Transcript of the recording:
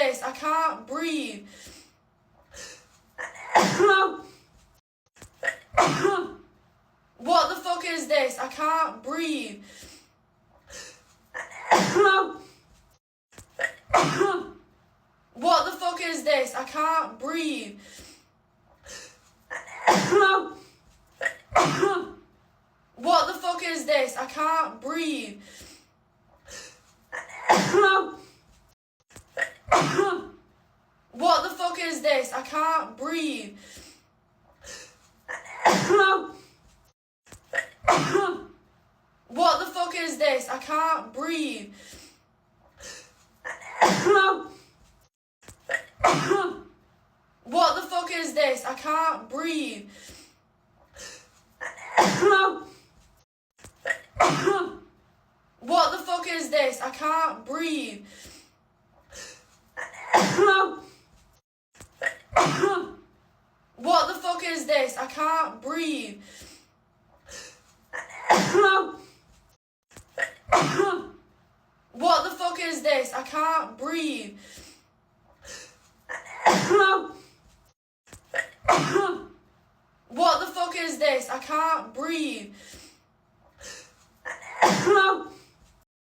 this? I can't breathe. What the fuck is this? I can't breathe. What the fuck is this? I can't breathe. What the fuck is this? I can't breathe. What the fuck is this? I can't breathe. What the fuck is this? I can't breathe. What the fuck is this? I can't breathe. What the fuck is this? I can't breathe. What the fuck is this? I can't breathe. What the fuck is this? I can't breathe. What the fuck is this? I can't breathe.